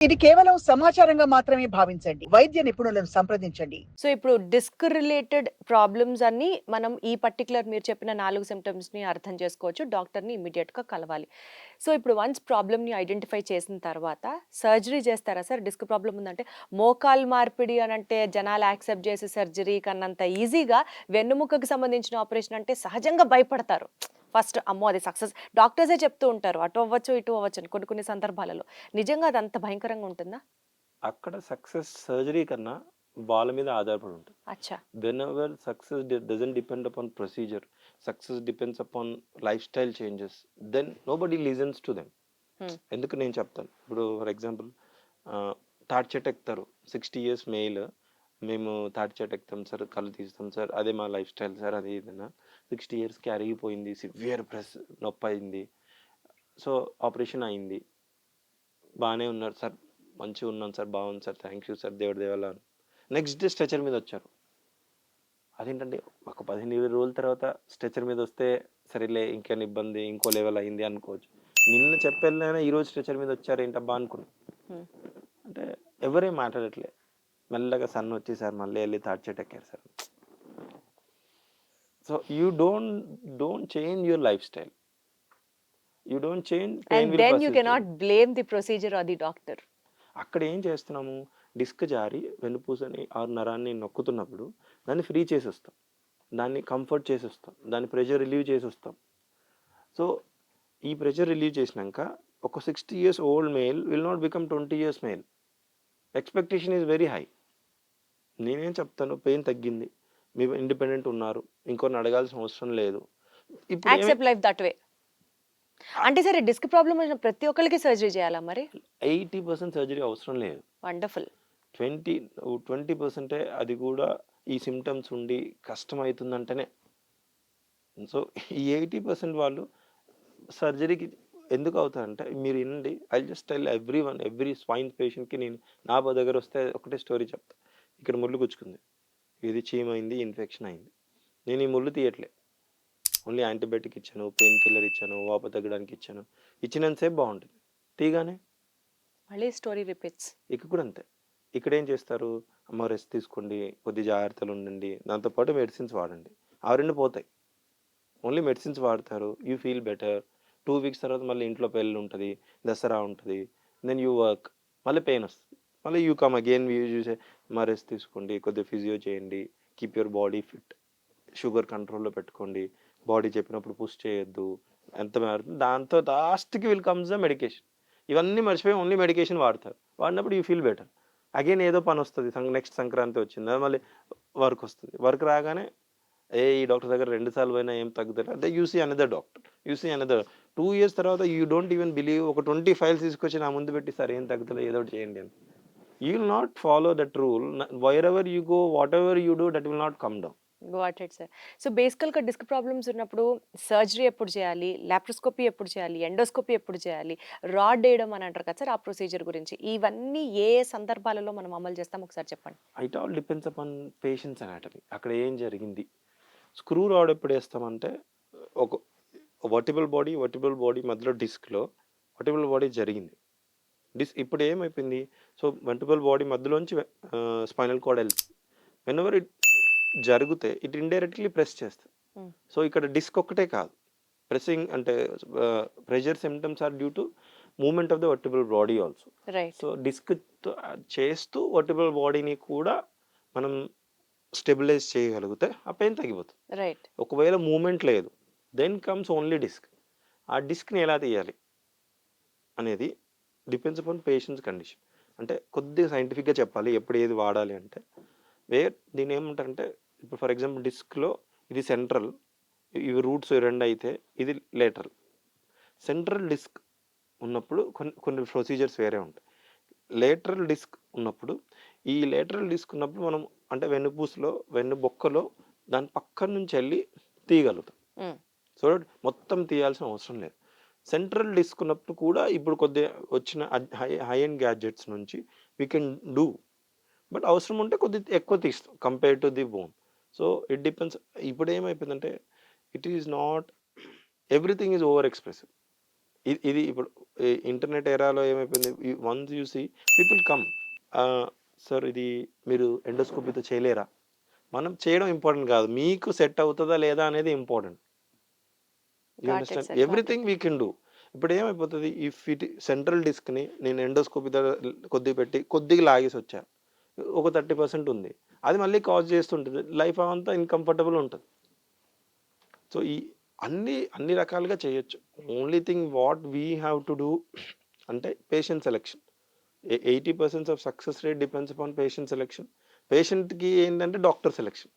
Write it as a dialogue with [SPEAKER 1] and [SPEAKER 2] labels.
[SPEAKER 1] ఇది కేవలం సమాచారంగా మాత్రమే భావించండి. వైద్య నిపుణులను సంప్రదించండి.
[SPEAKER 2] సో, ఇప్పుడు డిస్క్ రిలేటెడ్ ప్రాబ్లమ్స్ అన్నీ మనం ఈ పర్టిక్యులర్ మీరు చెప్పిన 4 సింప్టమ్స్‌ని అర్థం చేసుకోవచ్చు. డాక్టర్‌ని ఇమ్మీడియేట్‌గా కలవాలి. సో, ఇప్పుడు వన్స్ ప్రాబ్లమ్‌ని ఐడెంటిఫై చేసిన తర్వాత సర్జరీ చేస్తారా సార్? డిస్క్ ప్రాబ్లమ్ ఉందంటే మోకాలు మార్పిడి అనంటే జనాలు యాక్సెప్ట్ చేసి సర్జరీ కన్నంత ఈజీగా వెన్నుముకకి సంబంధించిన ఆపరేషన్ అంటే సహజంగా భయపడతారు. ఫస్ట్ అమ్మో! అది సక్సెస్ డాక్టర్సే చెప్తూ ఉంటారు. అటు అవ్వచ్చు, ఇటు అవ్వచ్చు అని కొన్ని కొన్ని సందర్భాలలో. నిజంగా అది అంత భయంకరంగా ఉంటుందా?
[SPEAKER 3] అక్కడ సక్సెస్ సర్జరీ కన్నా వాళ్ళ మీద ఆధారపడి ఉంటుంది.
[SPEAKER 2] అచ్చా!
[SPEAKER 3] Whenever success doesn't depend upon procedure, success depends upon lifestyle changes, then nobody listens to them.
[SPEAKER 2] Hmm.
[SPEAKER 3] ఎందుకు నేను చెప్తాను. ఇప్పుడు ఫర్ ఎగ్జాంపుల్ తాటి చెట్టు ఎక్కుతారు, 60 ఇయర్స్ మెయిల్, మేము తాటి చెట్టు ఎక్కుతాం సార్, కళ్ళు తీస్తాం సార్, అదే మా లైఫ్ స్టైల్ సార్, అది ఏదైనా 60 ఇయర్స్కి అరిగిపోయింది, సివియర్ ప్రెస్ నొప్పి అయింది, సో ఆపరేషన్ అయింది, బాగానే ఉన్నారు సార్, మంచిగా ఉన్నాను సార్, బాగుంది సార్, థ్యాంక్ యూ సార్, దేవుడి దేవాల. నెక్స్ట్ డే స్ట్రెచర్ మీద వచ్చారు. అదేంటంటే ఒక 15-20 రోజుల తర్వాత స్ట్రెచర్ మీద వస్తే సరేలే ఇంకేమైనా ఇబ్బంది, ఇంకో లెవెల్ అయింది అనుకోవచ్చు. నిన్న చెప్పెళ్ళినా ఈరోజు స్ట్రెచర్ మీద వచ్చారు ఏంటబ్బా అనుకున్నాను.
[SPEAKER 2] హ్మ్.
[SPEAKER 3] అంటే ఎవరేం మాట్లాడట్లే. మెల్లగా సన్ వచ్చి సార్ మళ్ళీ వెళ్ళి థర్డ్ చెట్ ఎక్కారు sir. So you don't change your lifestyle, you don't change, pain
[SPEAKER 2] and
[SPEAKER 3] will
[SPEAKER 2] then you
[SPEAKER 3] persist.
[SPEAKER 2] Cannot blame the procedure or the doctor.
[SPEAKER 3] అక్కడ ఏం చేస్తున్నాము, డిస్క్ జారి వెన్నుపూసని ఆ నరాన్ని నొక్కుతున్నప్పుడు దాన్ని ఫ్రీ చేసేస్తాం, దాన్ని కంఫర్ట్ చేసేస్తాం, దాన్ని ప్రెషర్ రిలీవ్ చేసేస్తాం. సో ఈ ప్రెషర్ రిలీవ్ చేసినాక ఒక 60 years old male will not become 20 years male. Expectation is very high. నేనేం చెప్తాను, పెయిన్ తగ్గింది, మీరు ఇండిపెండెంట్ ఉన్నారు, ఇంకొన్ని అడగాల్సిన అవసరం లేదు. ఇప్పుడు
[SPEAKER 2] యాక్సెప్ట్ లైఫ్ దట్ వే. అంటే సరే డిస్క్ ప్రాబ్లమ్ వచ్చిన ప్రతి ఒక్కళ్ళకి సర్జరీ చేయాలా మరి?
[SPEAKER 3] 80% సర్జరీ అవసరం లేదు.
[SPEAKER 2] వండర్‌ఫుల్.
[SPEAKER 3] 20% అది కూడా ఈ సిమ్టమ్స్ ఉండి కష్టమవుతుందంటేనే. సో ఈ 80% వాళ్ళు సర్జరీకి ఎందుకు అవుతారంటే, మీరు వినండి, I just tell every swine పేషెంట్కి నేను నా దగ్గర వస్తే ఒకటే స్టోరీ చెప్తా. ఇక్కడ ముళ్ళు గుచ్చుకుంది, ఇది చీమైంది, ఇన్ఫెక్షన్ అయింది, నేను ఈ ముళ్ళు తీయట్లే, ఓన్లీ యాంటీబయాటిక్ ఇచ్చాను, పెయిన్ కిల్లర్ ఇచ్చాను, వాపు తగ్గడానికి ఇచ్చాను, ఇచ్చినంతసేపు బాగుంటుంది, తీగానే
[SPEAKER 2] మళ్ళీ స్టోరీ రిపీట్స్.
[SPEAKER 3] ఇక కూడా అంతే. ఇక్కడ ఏం చేస్తారు, అమ్మ రెస్ట్ తీసుకోండి, కొద్ది జాగ్రత్తలు ఉండండి, దాంతోపాటు మెడిసిన్స్ వాడండి, ఆ రెండు పోతాయి. ఓన్లీ మెడిసిన్స్ వాడతారు, యూ ఫీల్ బెటర్. 2 వీక్స్ తర్వాత మళ్ళీ ఇంట్లో పెళ్ళి ఉంటుంది, దసరా ఉంటుంది, దెన్ యూ వర్క్, మళ్ళీ పెయిన్ వస్తుంది, మళ్ళీ యూ కమ్ అగైన్, యూ చూసే మా రెస్ట్ తీసుకోండి, కొద్దిగా ఫిజియో చేయండి, keep your body fit, sugar కంట్రోల్లో పెట్టుకోండి, బాడీ చెప్పినప్పుడు పుష్ చేయొద్దు, ఎంత మారుతుంది, దాంతో లాస్ట్కి విల్ కమ్స్ ద మెడికేషన్. ఇవన్నీ మర్చిపోయి ఓన్లీ మెడికేషన్ వాడతారు, వాడినప్పుడు యూ ఫీల్ బెటర్. అగైన్ ఏదో పని వస్తుంది, నెక్స్ట్ సంక్రాంతి వచ్చింది, మళ్ళీ వర్క్ వస్తుంది, వర్క్ రాగానే ఈ డాక్టర్ దగ్గర 2 సార్లు పోయినా ఏం తగ్గుతుంది అంటే you see another doctor, you see another. 2 years తర్వాత యూ డోంట్ ఈవెన్ బిలీవ్, ఒక 20 ఫైల్స్ తీసుకొచ్చి నా ముందు పెట్టి సార్ ఏం తగ్గుతుంది ఏదో ఒకటి చేయండి అని. You will not follow that rule. Wire ever you go, what ever you do, that will not come down.
[SPEAKER 2] Got it sir. So బేసికల్‌గా డిస్క్ ప్రాబ్లమ్స్ ఉన్నప్పుడు సర్జరీ ఎప్పుడు చేయాలి? లాప్రోస్కోపీ ఎప్పుడు చేయాలి? ఎండోస్కోపీ ఎప్పుడు చేయాలి? రాడ్ ఎయడం అని అంటారు కదా సార్! ఆ ప్రొసీజర్ గురించి. ఇవన్నీ ఏ ఏ సందర్భాలలో మనం అమలు చేస్తాం ఒకసారి చెప్పండి?
[SPEAKER 3] It all depends upon patients anatomy. అక్కడ ఏం జరిగింది, స్క్రూ రాడ్ ఎప్పుడు వేస్తామంటే, ఒక వర్టిబుల్ బాడీ మధ్యలో డిస్క్లో వర్టిబుల్ బాడీ జరిగింది, ఇప్పుడు ఏమైపోయింది, సో వర్టిబుల్ బాడీ మధ్యలోంచి స్పైనల్ కార్డ్ వెళ్తుంది. వెనెవర్ ఇట్ జరిగితే ఇట్ ఇండైరెక్ట్లీ ప్రెస్ చేస్తుంది.
[SPEAKER 2] హ్మ్.
[SPEAKER 3] సో ఇక్కడ డిస్క్ ఒక్కటే కాదు, ప్రెసింగ్ అంటే pressure symptoms are due to movement of the vertebral body also.
[SPEAKER 2] Right.
[SPEAKER 3] So disc చేస్తూ వర్టిబుల్ బాడీని కూడా మనం స్టెబిలైజ్ చేయగలిగితే ఆ పెయిన్ తగ్గిపోతుంది.
[SPEAKER 2] రైట్.
[SPEAKER 3] ఒకవేళ మూమెంట్ లేదు, దెన్ కమ్స్ ఓన్లీ డిస్క్. ఆ డిస్క్ని ఎలా తీయాలి అనేది డిపెండ్స్ అపాన్ పేషెంట్స్ కండిషన్. అంటే కొద్దిగా సైంటిఫిక్గా చెప్పాలి ఎప్పుడు ఏది వాడాలి అంటే, దీన్ని ఏమంటారంటే, ఇప్పుడు ఫర్ ఎగ్జాంపుల్ డిస్క్లో ఇది సెంట్రల్, ఇవి రూట్స్ 2 అయితే ఇది లేటరల్. సెంట్రల్ డిస్క్ ఉన్నప్పుడు కొన్ని కొన్ని ప్రొసీజర్స్ వేరే ఉంటాయి. లేటరల్ డిస్క్ ఉన్నప్పుడు, ఈ లేటరల్ డిస్క్ ఉన్నప్పుడు మనం అంటే వెన్నుపూసలో వెన్నుబొక్కలో దాని పక్కన నుంచి వెళ్ళి తీయగలుగుతాం.
[SPEAKER 2] హ్మ్.
[SPEAKER 3] సో మొత్తం తీయాల్సిన అవసరం లేదు. సెంట్రల్ డిస్క్ ఉన్నప్పుడు కూడా ఇప్పుడు కొద్దిగా వచ్చిన హై ఎండ్ గ్యాడ్జెట్స్ నుంచి వీ కెన్ డూ, బట్ అవసరం ఉంటే కొద్దిగా ఎక్కువ తీస్తాం compare to the bone. So it depends. ఇప్పుడు ఏమైపోయిందంటే, it is not everything is over expressive. ఇది ఇప్పుడు ఇంటర్నెట్ ఎరాలో ఏమైపోయింది, once you see people come, sir ఇది మీరు ఎండోస్కోపీతో చేయలేరా? మనం చేయడం ఇంపార్టెంట్ కాదు, మీకు సెట్ అవుతుందా లేదా అనేది important. You
[SPEAKER 2] got it
[SPEAKER 3] understand,
[SPEAKER 2] sir, got it.
[SPEAKER 3] Everything we can do. ఇప్పుడు ఏమైపోతుంది, ఇఫ్ ఇట్ సెంట్రల్ డిస్క్ని నేను ఎండోస్కోపీ కొద్దిగా పెట్టి కొద్దిగా లాగేసి వచ్చా, ఒక 30% ఉంది, అది మళ్ళీ కాజ్ చేస్తుంటుంది, లైఫ్ అంతా ఇన్కంఫర్టబుల్ ఉంటుంది. సో ఈ అన్ని రకాలుగా చేయొచ్చు. Only thing what we have to do అంటే patient selection. 80% of success rate depends upon patient selection. పేషెంట్కి ఏంటంటే డాక్టర్ సెలెక్షన్.